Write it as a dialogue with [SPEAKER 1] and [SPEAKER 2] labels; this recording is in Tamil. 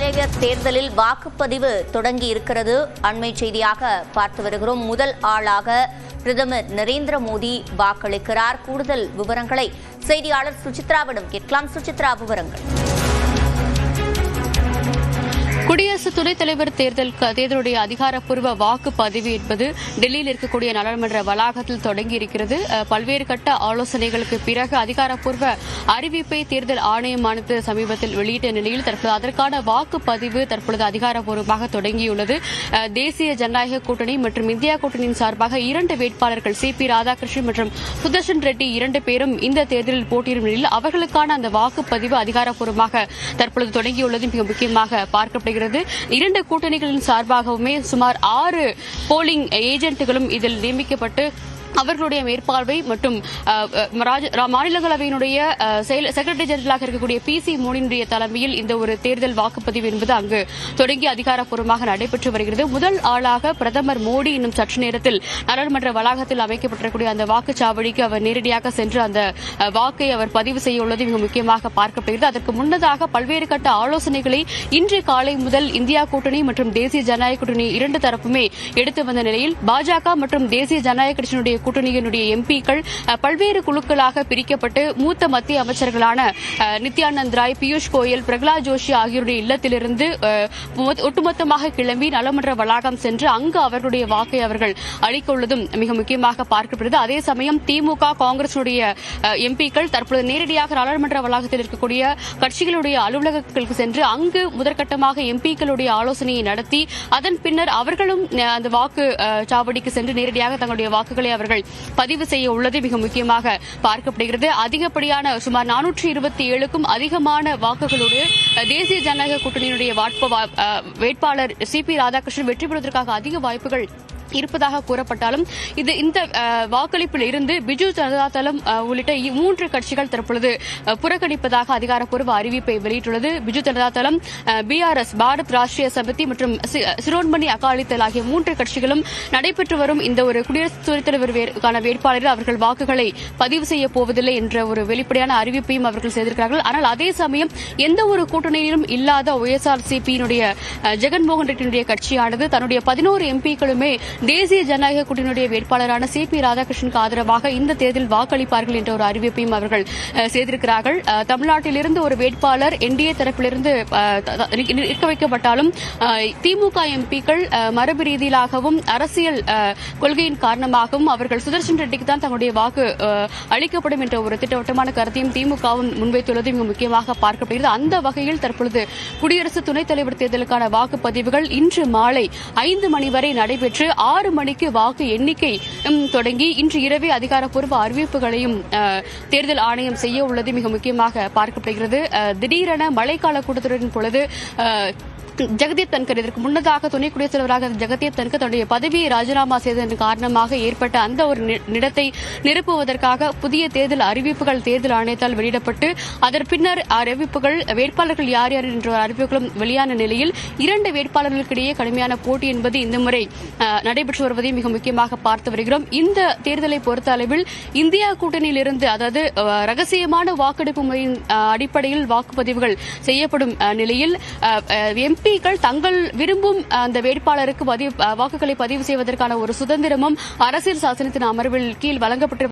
[SPEAKER 1] ஜனநாயக தேர்தலில் வாக்குப்பதிவு தொடங்கி இருக்கிறது. அண்மை செய்தியாக பார்த்து வருகிறோம். முதல் ஆளாக பிரதமர் நரேந்திர மோடி வாக்களிக்கிறார். கூடுதல் விவரங்களை செய்தியாளர் சுசித்ராவிடம் கேட்கலாம். சுசித்ரா, விவரங்கள்.
[SPEAKER 2] குடியரசு துணைத் தலைவர் தேர்தலுடைய அதிகாரப்பூர்வ வாக்குப்பதிவு என்பது டெல்லியில் இருக்கக்கூடிய நாடாளுமன்ற வளாகத்தில் தொடங்கியிருக்கிறது. பல்வேறு கட்ட ஆலோசனைகளுக்கு பிறகு அதிகாரப்பூர்வ அறிவிப்பை தேர்தல் ஆணையமானது சமீபத்தில் வெளியிட்ட நிலையில் தற்போது அதற்கான வாக்குப்பதிவு தற்பொழுது அதிகாரப்பூர்வமாக தொடங்கியுள்ளது. தேசிய ஜனநாயக கூட்டணி மற்றும் இந்தியா கூட்டணியின் சார்பாக 2 வேட்பாளர்கள் CP ராதாகிருஷ்ணன் மற்றும் சுதர்ஷன் ரெட்டி 2 பேரும் இந்த தேர்தலில் போட்டியிடும் நிலையில் அவர்களுக்கான அந்த வாக்குப்பதிவு அதிகாரப்பூர்வமாக தற்பொழுது தொடங்கியுள்ளது மிக முக்கியமாக பார்க்கப்படுகிறது. 2 கூட்டணிகளின் சார்பாகவுமே சுமார் 6 போலிங் ஏஜென்ட்டுகளும் இதில் நியமிக்கப்பட்டு அவர்களுடைய மேற்பார்வை மற்றும் மாநிலங்களவையினுடைய செக்ரட்டரி ஜெனரலாக இருக்கக்கூடிய PC மோடியினுடைய தலைமையில் இந்த ஒரு தேர்தல் வாக்குப்பதிவு என்பது அங்கு தொடங்கி அதிகாரப்பூர்வமாக நடைபெற்று வருகிறது. முதல் ஆளாக பிரதமர் மோடி இன்னும் சற்று நேரத்தில் நாடாளுமன்ற வளாகத்தில் அமைக்கப்பட்டிருக்கக்கூடிய அந்த வாக்குச்சாவடிக்கு அவர் நேரடியாக சென்று அந்த வாக்கை அவர் பதிவு செய்ய உள்ளது மிக முக்கியமாக பார்க்கப்படுகிறது. அதற்கு முன்னதாக பல்வேறு கட்ட ஆலோசனைகளை இன்று காலை முதல் இந்தியா கூட்டணி மற்றும் தேசிய ஜனநாயக கூட்டணி 2 தரப்புமே எடுத்து வந்த நிலையில் பாஜக மற்றும் தேசிய ஜனநாயக கட்சியினுடைய கூட்டணியினுடைய MPக்கள் பல்வேறு குழுக்களாக பிரிக்கப்பட்டு மூத்த மத்திய அமைச்சர்களான நித்யானந்த் ராய், பியூஷ் கோயல், பிரகலாத் ஜோஷி ஆகியோருடைய இல்லத்திலிருந்து ஒட்டுமொத்தமாக கிளம்பி நாடாளுமன்ற வளாகம் சென்று அங்கு அவர்களுடைய வாக்கை அவர்கள் அளிக்க உள்ளதும் மிக முக்கியமாக பார்க்கப்படுகிறது. அதே சமயம் திமுக, காங்கிரசுடைய MPக்கள் தற்போது நேரடியாக நாடாளுமன்ற வளாகத்தில் இருக்கக்கூடிய கட்சிகளுடைய அலுவலகங்களுக்கு சென்று அங்கு முதற்கட்டமாக MPக்களுடைய ஆலோசனையை நடத்தி அதன் பின்னர் அவர்களும் அந்த வாக்கு சாவடிக்கு சென்று நேரடியாக தங்களுடைய வாக்குகளை அவர்கள் பதிவு செய்ய உள்ளது மிக முக்கியமாக பார்க்கப்படுகிறது. அதிகப்படியான சுமார் 427க்கும் அதிகமான வாக்குகளோடு தேசிய ஜனநாயக கூட்டணியினுடைய வேட்பாளர் CP ராதாகிருஷ்ணன் வெற்றி பெறுவதற்காக அதிக வாய்ப்புகள் இருப்பதாக கூறப்பட்டாலும் இந்த வாக்களிப்பில் இருந்து பிஜு ஜனதா தளம் உள்ளிட்ட 3 கட்சிகள் தற்பொழுது புறக்கணிப்பதாக அதிகாரப்பூர்வ அறிவிப்பை வெளியிட்டுள்ளது. பிஜு ஜனதா தளம், BRS பாரத் ராஷ்டிரிய சமிதி மற்றும் சிரோன்மணி அகாலிதள் ஆகிய 3 கட்சிகளும் நடைபெற்று வரும் இந்த ஒரு குடியரசு துணைத் தலைவருக்கான வேட்பாளர்கள் அவர்கள் வாக்குகளை பதிவு செய்ய போவதில்லை என்ற ஒரு வெளிப்படையான அறிவிப்பையும் அவர்கள் செய்திருக்கிறார்கள். ஆனால் அதே சமயம் எந்த ஒரு கூட்டணியிலும் இல்லாத OSRCP-யினுடைய ஜெகன்மோகன் ரெட்டியினுடைய கட்சியானது தன்னுடைய 11 MPக்களுமே தேசிய ஜனநாயக கூட்டணியுடைய வேட்பாளரான CP ராதாகிருஷ்ணனுக்கு ஆதரவாக இந்த தேர்தலில் வாக்களிப்பார்கள் என்ற ஒரு அறிவிப்பையும் அவர்கள் செய்திருக்கிறார்கள். தமிழ்நாட்டிலிருந்து ஒரு வேட்பாளர் NDA தரப்பிலிருந்து நிற்க வைக்கப்பட்டாலும் திமுக MPக்கள் மரபு ரீதியிலாகவும் அரசியல் கொள்கையின் காரணமாகவும் அவர்கள் சுதர்ஷன் ரெட்டிக்கு தான் தங்களுடைய வாக்கு அளிக்கப்படும் என்ற ஒரு திட்டவட்டமான கருத்தையும் திமுகவும் முன்வைத்துள்ளது மிக முக்கியமாக பார்க்கப்படுகிறது. அந்த வகையில் தற்பொழுது குடியரசு துணைத் தலைவர் தேர்தலுக்கான வாக்குப்பதிவுகள் இன்று மாலை 5 மணி வரை நடைபெற்று 6 மணிக்கு வாக்கு எண்ணிக்கை தொடங்கி இன்று இரவே அதிகாரப்பூர்வ அறிவிப்புகளையும் தேர்தல் ஆணையம் செய்ய உள்ளது மிக முக்கியமாக பார்க்கப்படுகிறது. திடீரென மழைக்கால கூட்டத்தொடரின் பொழுது ஜெகதீப் தன்கர் இதற்கு முன்னதாக துணை குடியரசுத் தலைவராக ஜெகதீப் தன்கர் தன்னுடைய பதவியை ராஜினாமா செய்ததன் காரணமாக ஏற்பட்ட அந்த ஒரு இடத்தை நிரப்புவதற்காக புதிய தேர்தல் அறிவிப்புகள் தேர்தல் ஆணையத்தால் வெளியிடப்பட்டு அதன் பின்னர் அறிவிப்புகள் வேட்பாளர்கள் யார் யார் என்ற அறிவிப்புகளும் வெளியான நிலையில் 2 வேட்பாளர்களுக்கிடையே கடுமையான போட்டி என்பது இந்த முறை நடைபெற்று வருவதை மிக முக்கியமாக பார்த்து வருகிறோம். இந்த தேர்தலை பொறுத்த அளவில் இந்தியா கூட்டணியிலிருந்து அதாவது ரகசியமான வாக்கெடுப்பு முறையின் அடிப்படையில் வாக்குப்பதிவுகள் செய்யப்படும் நிலையில் MPக்கள் தங்கள் விரும்பும் அந்த வேட்பாளருக்கு வாக்குகளை பதிவு செய்வதற்கான ஒரு சுதந்திரமும் அரசியல் சாசனத்தின் அமர்வில் கீழ் வழங்கப்பட்டு